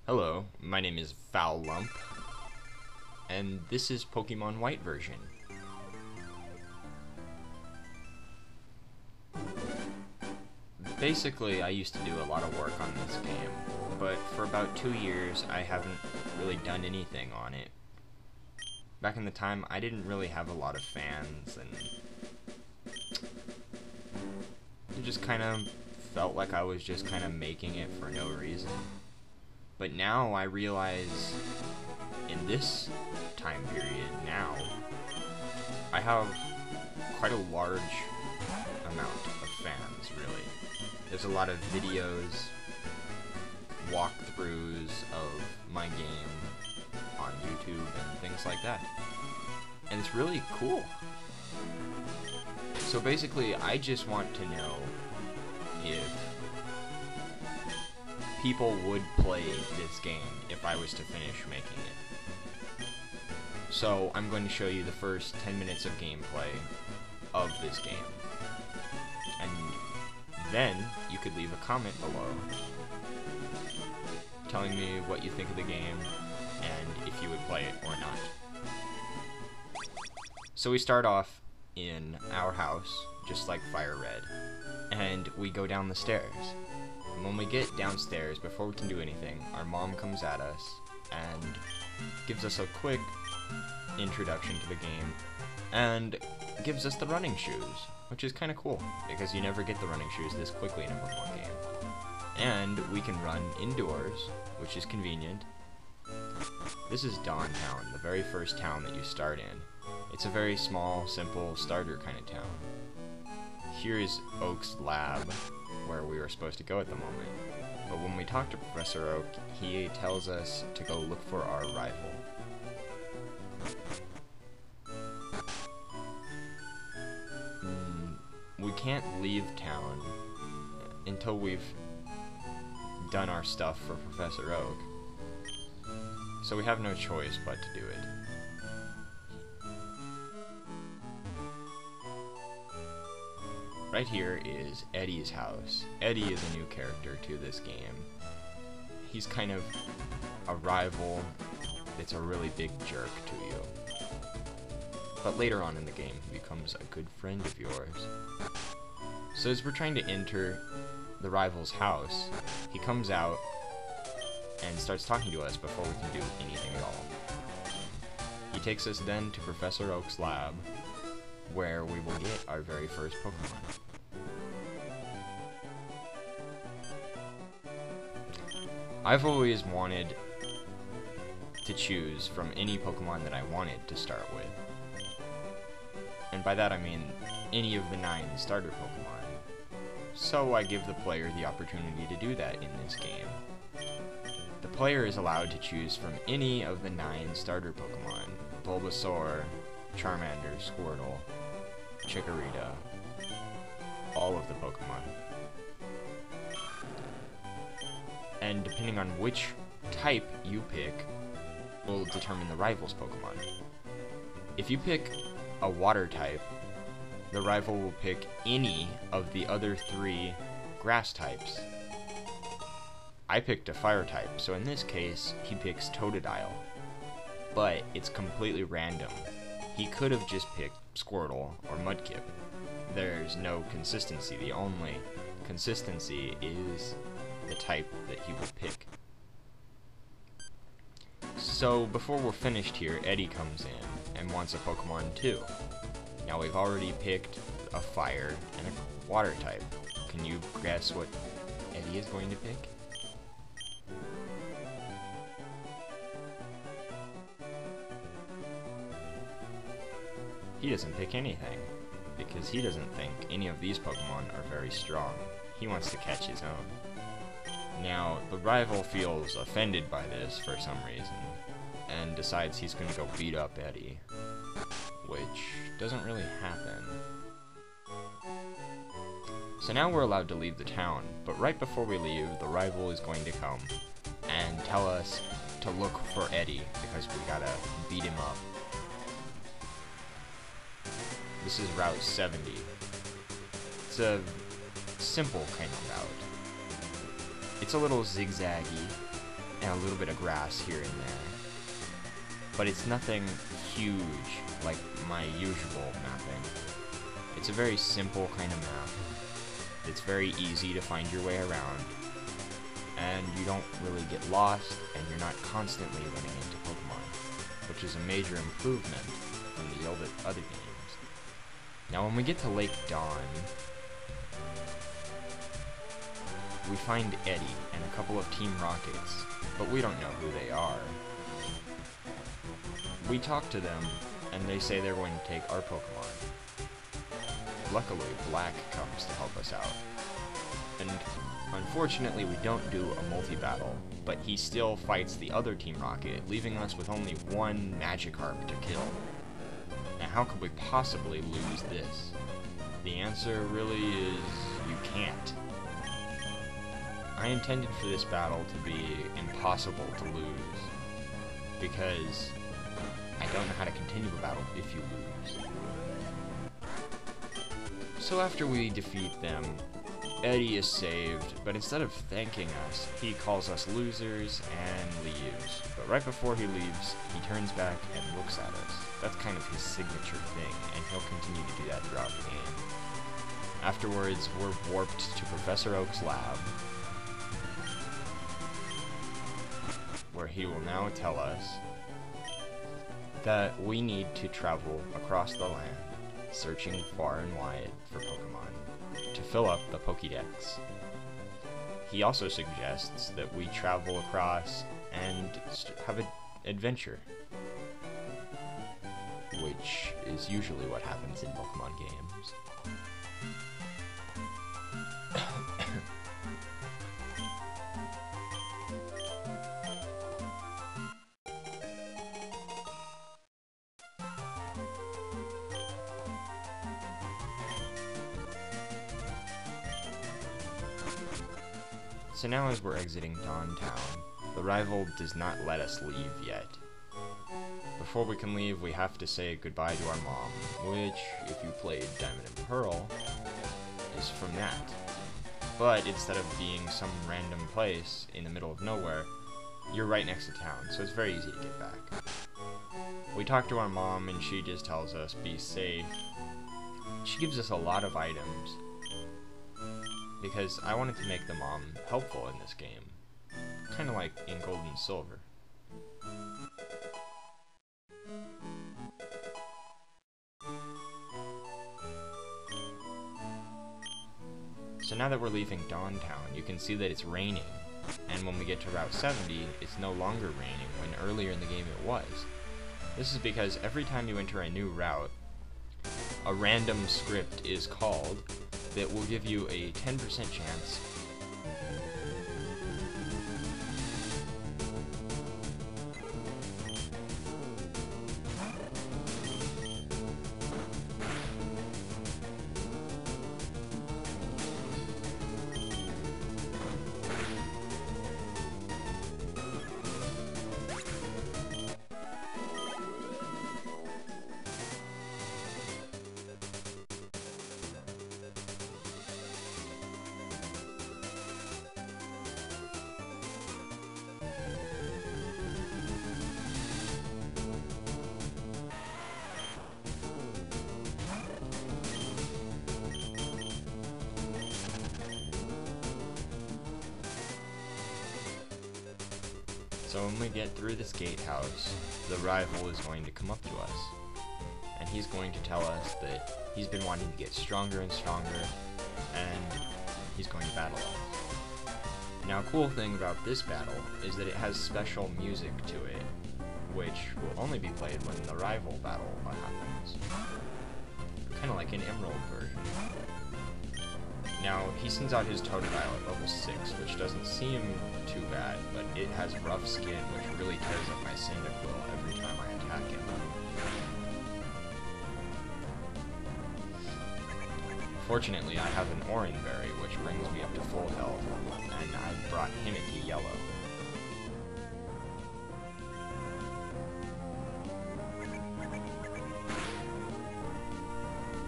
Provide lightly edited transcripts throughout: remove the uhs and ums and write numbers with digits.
Hello, my name is foullump, and this is Pokémon White version. Basically, I used to do a lot of work on this game, but for about 2 years, I haven't really done anything on it. Back in the time, I didn't really have a lot of fans, and it just kind of felt like I was just kind of making it for no reason. But now I realize, in this time period now, I have quite a large amount of fans, really. There's a lot of videos, walkthroughs of my game on YouTube and things like that. And it's really cool. So basically, I just want to know if people would play this game if I was to finish making it. So I'm going to show you the first 10 minutes of gameplay of this game. And then you could leave a comment below telling me what you think of the game and if you would play it or not. So we start off in our house, just like Fire Red, and we go down the stairs. And when we get downstairs, before we can do anything, our mom comes at us and gives us a quick introduction to the game and gives us the running shoes, which is kind of cool because you never get the running shoes this quickly in a Pokemon game. And we can run indoors, which is convenient. This is Dawn Town, the very first town that you start in. It's a very small, simple starter kind of town. Here is Oak's lab, where we were supposed to go at the moment. But when we talk to Professor Oak, he tells us to go look for our rival. We can't leave town until we've done our stuff for Professor Oak. So we have no choice but to do it. Right here is Eddie's house. Eddie is a new character to this game. He's kind of a rival that's a really big jerk to you. But later on in the game, he becomes a good friend of yours. So as we're trying to enter the rival's house, he comes out and starts talking to us before we can do anything at all. He takes us then to Professor Oak's lab, where we will get our very first Pokemon. I've always wanted to choose from any Pokemon that I wanted to start with. And by that I mean any of the 9 starter Pokemon. So I give the player the opportunity to do that in this game. The player is allowed to choose from any of the 9 starter Pokemon: Bulbasaur, Charmander, Squirtle, Chikorita, all of the Pokemon. And depending on which type you pick will determine the rival's Pokemon. If you pick a water type, the rival will pick any of the other 3 grass types. I picked a fire type, so in this case, he picks Totodile. But it's completely random. He could have just picked Squirtle or Mudkip. There's no consistency. The only consistency is the type that he will pick. So before we're finished here, Eddie comes in and wants a Pokemon too. Now we've already picked a fire and a water type. Can you guess what Eddie is going to pick? He doesn't pick anything, because he doesn't think any of these Pokemon are very strong. He wants to catch his own. Now, the rival feels offended by this for some reason, and decides he's going to go beat up Eddie, which doesn't really happen. So now we're allowed to leave the town, but right before we leave, the rival is going to come and tell us to look for Eddie, because we gotta beat him up. This is Route 70. It's a simple kind of route. It's a little zigzaggy, and a little bit of grass here and there. But it's nothing huge like my usual mapping. It's a very simple kind of map. It's very easy to find your way around, and you don't really get lost, and you're not constantly running into Pokemon, which is a major improvement from the other games. Now when we get to Lake Dawn, we find Eddie and a couple of Team Rockets, but we don't know who they are. We talk to them, and they say they're going to take our Pokemon. Luckily, Black comes to help us out. And unfortunately, we don't do a multi-battle, but he still fights the other Team Rocket, leaving us with only one Magikarp to kill. Now how could we possibly lose this? The answer really is, you can't. I intended for this battle to be impossible to lose, because I don't know how to continue a battle if you lose. So after we defeat them, Eddie is saved, but instead of thanking us, he calls us losers and leaves. But right before he leaves, he turns back and looks at us. That's kind of his signature thing, and he'll continue to do that throughout the game. Afterwards, we're warped to Professor Oak's lab, where he will now tell us that we need to travel across the land, searching far and wide for Pokemon to fill up the Pokédex. He also suggests that we travel across and have an adventure, which is usually what happens in Pokemon games. So now as we're exiting Dawn Town, the rival does not let us leave yet. Before we can leave, we have to say goodbye to our mom, which, if you played Diamond and Pearl, is from that. But instead of being some random place in the middle of nowhere, you're right next to town, so it's very easy to get back. We talk to our mom and she just tells us, be safe. She gives us a lot of items, because I wanted to make the mom helpful in this game, kind of like in Gold and Silver. So now that we're leaving Dawn Town, you can see that it's raining, and when we get to Route 70, it's no longer raining, when earlier in the game it was. This is because every time you enter a new route, a random script is called that will give you a 10% chance So when we get through this gatehouse, the rival is going to come up to us, and he's going to tell us that he's been wanting to get stronger and stronger, and he's going to battle us. Now, a cool thing about this battle is that it has special music to it, which will only be played when the rival battle happens. Kind of like an Emerald version. Now, he sends out his Totodile at level 6, which doesn't seem too bad, but it has rough skin, which really tears up my Cyndaquil every time I attack him. Fortunately, I have an Oranberry, which brings me up to full health, and I brought him into yellow.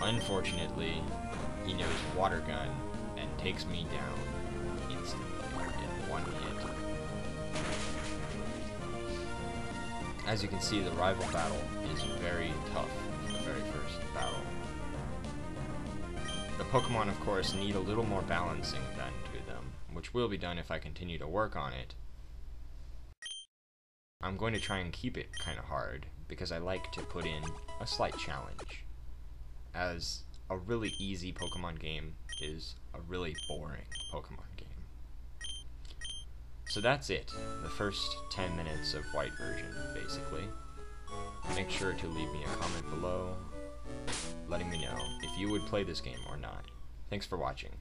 Unfortunately, he knows Water Gun and takes me down instantly in one hit. As you can see, the rival battle is very tough, the very first battle. The Pokemon, of course, need a little more balancing done to them, which will be done if I continue to work on it. I'm going to try and keep it kind of hard, because I like to put in a slight challenge, as a really easy Pokemon game is a really boring Pokemon game. So that's it, the first 10 minutes of White version, basically. Make sure to leave me a comment below, letting me know if you would play this game or not. Thanks for watching.